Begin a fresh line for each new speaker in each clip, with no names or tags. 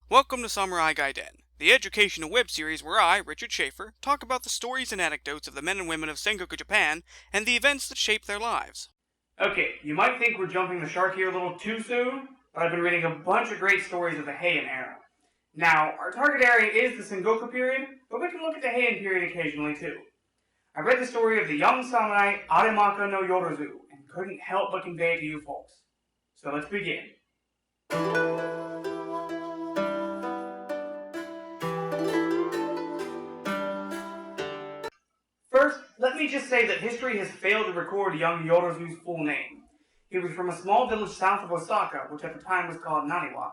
Welcome to Samurai Gaiden, the educational web series where I, Richard Shaffer, talk about the stories and anecdotes of the men and women of Sengoku Japan and the events that shaped their lives.
Okay, you might think we're jumping the shark here a little too soon, but I've been reading a bunch of great stories of the Heian era. Now, our target area is the Sengoku period, but we can look at the Heian period occasionally too. I read the story of the young samurai Arimaka no Yorozu, and couldn't help but convey it to you folks. So let's begin. First, let me just say that history has failed to record young Yorozu's full name. He was from a small village south of Osaka, which at the time was called Naniwa.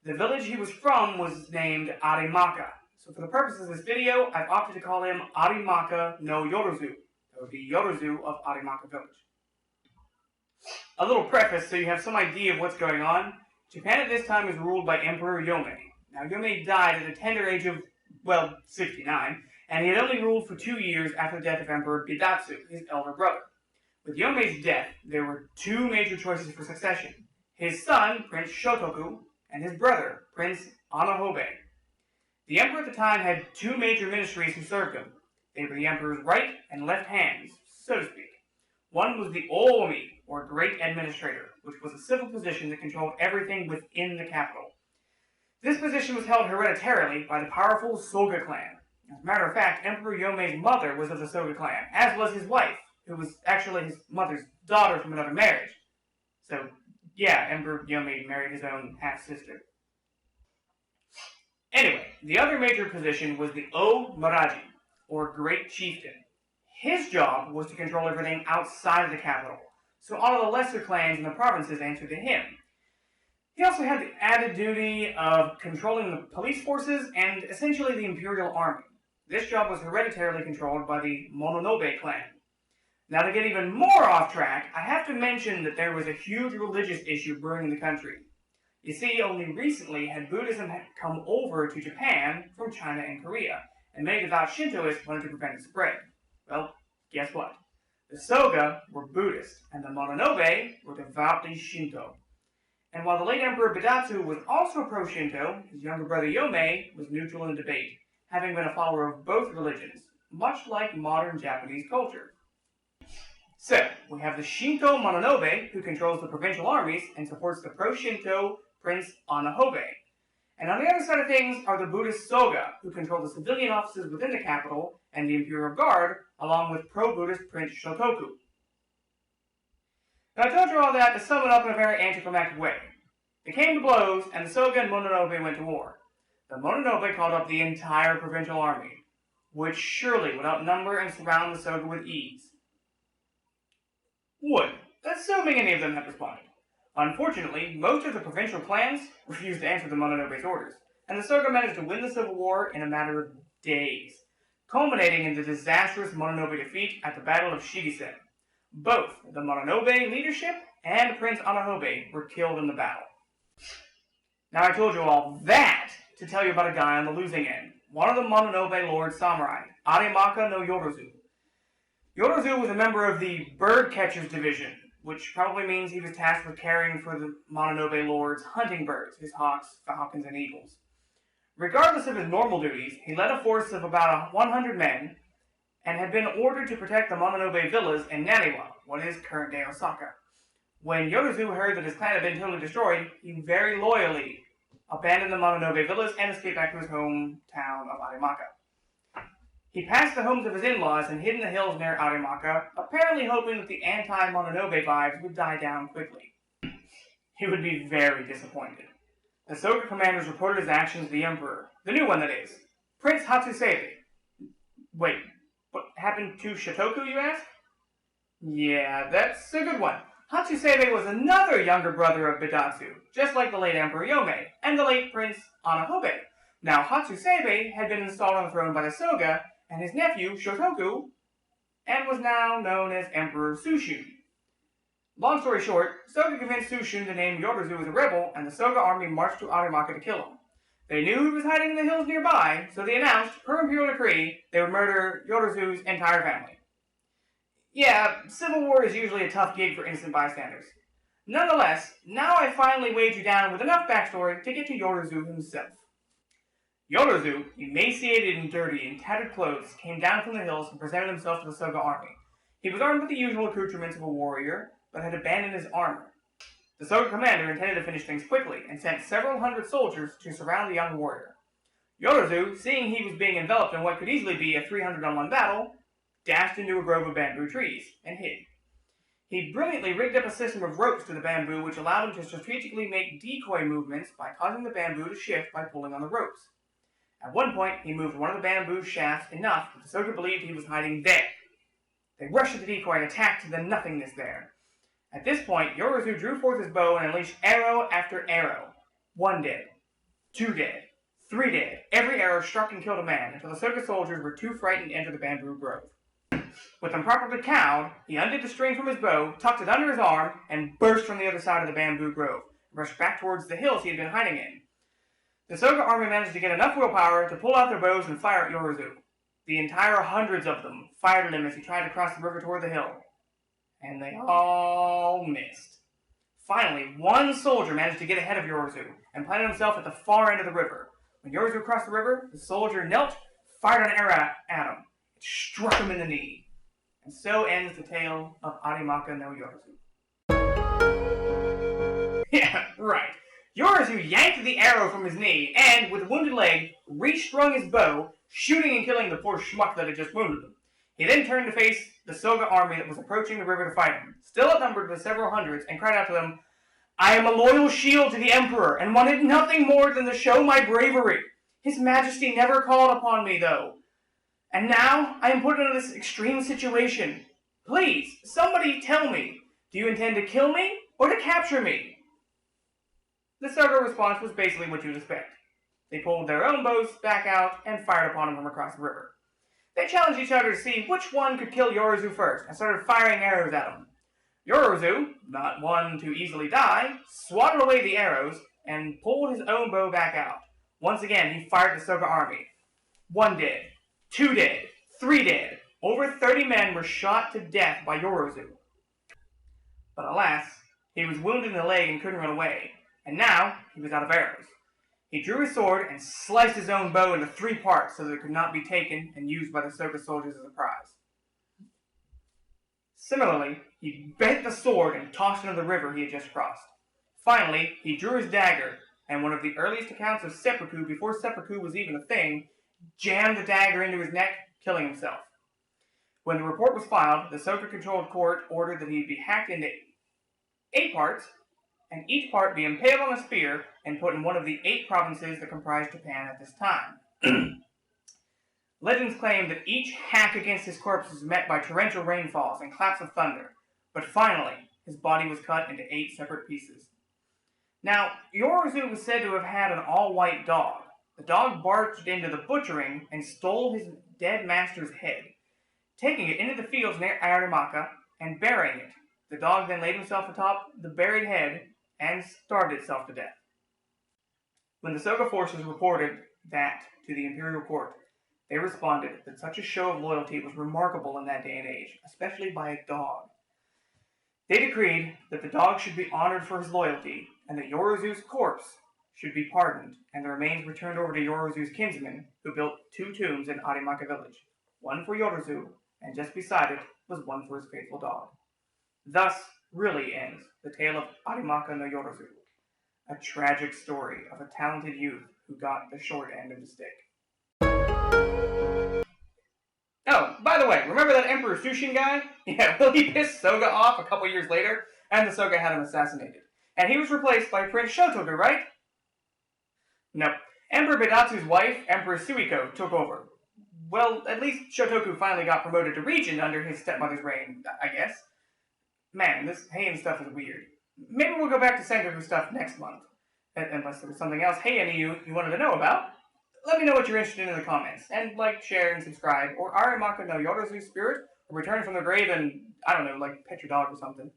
The village he was from was named Arimaka, so for the purposes of this video, I've opted to call him Arimaka no Yorozu. That would be Yorozu of Arimaka village. A little preface so you have some idea of what's going on. Japan at this time is ruled by Emperor Youmei. Now Youmei died at a tender age of, 69, and he had only ruled for 2 years after the death of Emperor Bidatsu, his elder brother. With Yomei's death, there were two major choices for succession: his son, Prince Shotoku, and his brother, Prince Anahobe. The emperor at the time had two major ministries who served him. They were the emperor's right and left hands, so to speak. One was the Oomi, or Great Administrator, which was a civil position that controlled everything within the capital. This position was held hereditarily by the powerful Soga clan. As a matter of fact, Emperor Yomei's mother was of the Soga clan, as was his wife, who was actually his mother's daughter from another marriage. So, yeah, Emperor Youmei married his own half-sister. Anyway, the other major position was the O-Maraji, or Great Chieftain. His job was to control everything outside of the capital, so all of the lesser clans in the provinces answered to him. He also had the added duty of controlling the police forces and essentially the imperial army. This job was hereditarily controlled by the Mononobe clan. Now, to get even more off track, I have to mention that there was a huge religious issue brewing in the country. You see, only recently had Buddhism come over to Japan from China and Korea, and many devout Shintoists wanted to prevent its spread. Well, guess what? The Soga were Buddhist, and the Mononobe were devoutly Shinto. And while the late Emperor Bidatsu was also pro-Shinto, his younger brother Youmei was neutral in the debate, having been a follower of both religions, much like modern Japanese culture. So, we have the Shinto Mononobe, who controls the provincial armies and supports the pro-Shinto Prince Anahobe. And on the other side of things are the Buddhist Soga, who control the civilian offices within the capital and the Imperial Guard, along with pro-Buddhist Prince Shotoku. Now, I told you all that to sum it up in a very anticlimactic way. They came to blows, and the Soga and Mononobe went to war. The Mononobe called up the entire provincial army, which surely would outnumber and surround the Soga with ease. Would, assuming any of them had responded. Unfortunately, most of the provincial clans refused to answer the Mononobe's orders, and the Soga managed to win the civil war in a matter of days, culminating in the disastrous Mononobe defeat at the Battle of Shigisen. Both the Mononobe leadership and Prince Anahobe were killed in the battle. Now, I told you all that to tell you about a guy on the losing end, one of the Mononobe Lord Samurai, Arimaka no Yorozu. Yorozu was a member of the Bird Catchers Division, which probably means he was tasked with caring for the Mononobe Lord's hunting birds, his hawks, falcons, and eagles. Regardless of his normal duties, he led a force of about 100 men and had been ordered to protect the Mononobe villas in Naniwa, what is current-day Osaka. When Yorozu heard that his clan had been totally destroyed, he very loyally abandoned the Mononobe villas and escaped back to his hometown of Arimaka. He passed the homes of his in-laws and hid in the hills near Arimaka, apparently hoping that the anti-Mononobe vibes would die down quickly. He would be very disappointed. The Soga commanders reported his actions to the emperor, the new one that is, Prince Hatsusebe. Wait, what happened to Shotoku, you ask? Yeah, that's a good one. Hatsusebe was another younger brother of Bidatsu, just like the late Emperor Youmei and the late Prince Anahobe. Now, Hatsusebe had been installed on the throne by the Soga and his nephew, Shotoku, and was now known as Emperor Sushun. Long story short, Soga convinced Sushun to name Yorozu as a rebel, and the Soga army marched to Arimaka to kill him. They knew he was hiding in the hills nearby, so they announced, per imperial decree, they would murder Yorozu's entire family. Yeah, civil war is usually a tough gig for innocent bystanders. Nonetheless, now I finally weighed you down with enough backstory to get to Yorozu himself. Yorozu, emaciated and dirty in tattered clothes, came down from the hills and presented himself to the Soga army. He was armed with the usual accoutrements of a warrior, but had abandoned his armor. The Soga commander intended to finish things quickly, and sent several hundred soldiers to surround the young warrior. Yorozu, seeing he was being enveloped in what could easily be a 300-on-1 battle, dashed into a grove of bamboo trees, and hid. He brilliantly rigged up a system of ropes to the bamboo which allowed him to strategically make decoy movements by causing the bamboo to shift by pulling on the ropes. At one point, he moved one of the bamboo shafts enough that the Soga believed he was hiding there. They rushed at the decoy and attacked the nothingness there. At this point, Yorozu drew forth his bow and unleashed arrow after arrow. 1 dead, 2 dead, 3 dead. Every arrow struck and killed a man, until the Soga soldiers were too frightened to enter the bamboo grove. With them properly cowed, he undid the string from his bow, tucked it under his arm, and burst from the other side of the bamboo grove, and rushed back towards the hills he had been hiding in. The Soga army managed to get enough willpower to pull out their bows and fire at Yorozu. The entire hundreds of them fired at him as he tried to cross the river toward the hill. And they all missed. Finally, one soldier managed to get ahead of Yorozu, and planted himself at the far end of the river. When Yorozu crossed the river, the soldier knelt, fired an arrow at him. It struck him in the knee. And so ends the tale of Arimaka no Yorozu. Yeah, right. Yorozu yanked the arrow from his knee, and, with a wounded leg, restrung his bow, shooting and killing the poor schmuck that had just wounded him. He then turned to face the Soga army that was approaching the river to fight him, still outnumbered by several hundreds, and cried out to them, "I am a loyal shield to the Emperor, and wanted nothing more than to show my bravery. His Majesty never called upon me, though. And now I am put into this extreme situation. Please, somebody tell me, do you intend to kill me, or to capture me?" The Soga response was basically what you'd expect. They pulled their own bows back out and fired upon him from across the river. They challenged each other to see which one could kill Yorozu first, and started firing arrows at him. Yorozu, not one to easily die, swatted away the arrows, and pulled his own bow back out. Once again, he fired the Soga army. 1 dead, 2 dead, 3 dead. Over 30 men were shot to death by Yorozu. But alas, he was wounded in the leg and couldn't run away, and now he was out of arrows. He drew his sword and sliced his own bow into 3 parts so that it could not be taken and used by the Soga soldiers as a prize. Similarly, he bent the sword and tossed it into the river he had just crossed. Finally, he drew his dagger, and one of the earliest accounts of seppuku, before seppuku was even a thing, jammed the dagger into his neck, killing himself. When the report was filed, the Soga-controlled court ordered that he be hacked into 8 parts, and each part be impaled on a spear and put in one of the 8 provinces that comprised Japan at this time. Legends claim that each hack against his corpse was met by torrential rainfalls and claps of thunder, but finally, his body was cut into 8 separate pieces. Now, Yorozu was said to have had an all-white dog. The dog barged into the butchering and stole his dead master's head, taking it into the fields near Arimaka and burying it. The dog then laid himself atop the buried head and starved itself to death. When the Soga forces reported that to the imperial court, they responded that such a show of loyalty was remarkable in that day and age, especially by a dog. They decreed that the dog should be honored for his loyalty, and that Yorozu's corpse should be pardoned, and the remains returned over to Yorozu's kinsmen, who built 2 tombs in Arimaka village, one for Yorozu, and just beside it was one for his faithful dog. Thus really ends the tale of Arimaka no Yorozu, a tragic story of a talented youth who got the short end of the stick. Oh, by the way, remember that Emperor Sushun guy? Yeah, well, he pissed Soga off a couple years later, and the Soga had him assassinated. And he was replaced by Prince Shotoku, right? No. Emperor Bidatsu's wife, Empress Suiko, took over. Well, at least Shotoku finally got promoted to regent under his stepmother's reign, I guess. Man, this Heian stuff is weird. Maybe we'll go back to Sengoku stuff next month. Unless there was something else Heian you wanted to know about. Let me know what you're interested in the comments. And like, share, and subscribe. Or Arimaka no Yorozu's spirit, or return from the grave and, I don't know, like pet your dog or something.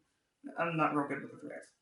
I'm not real good with the threats.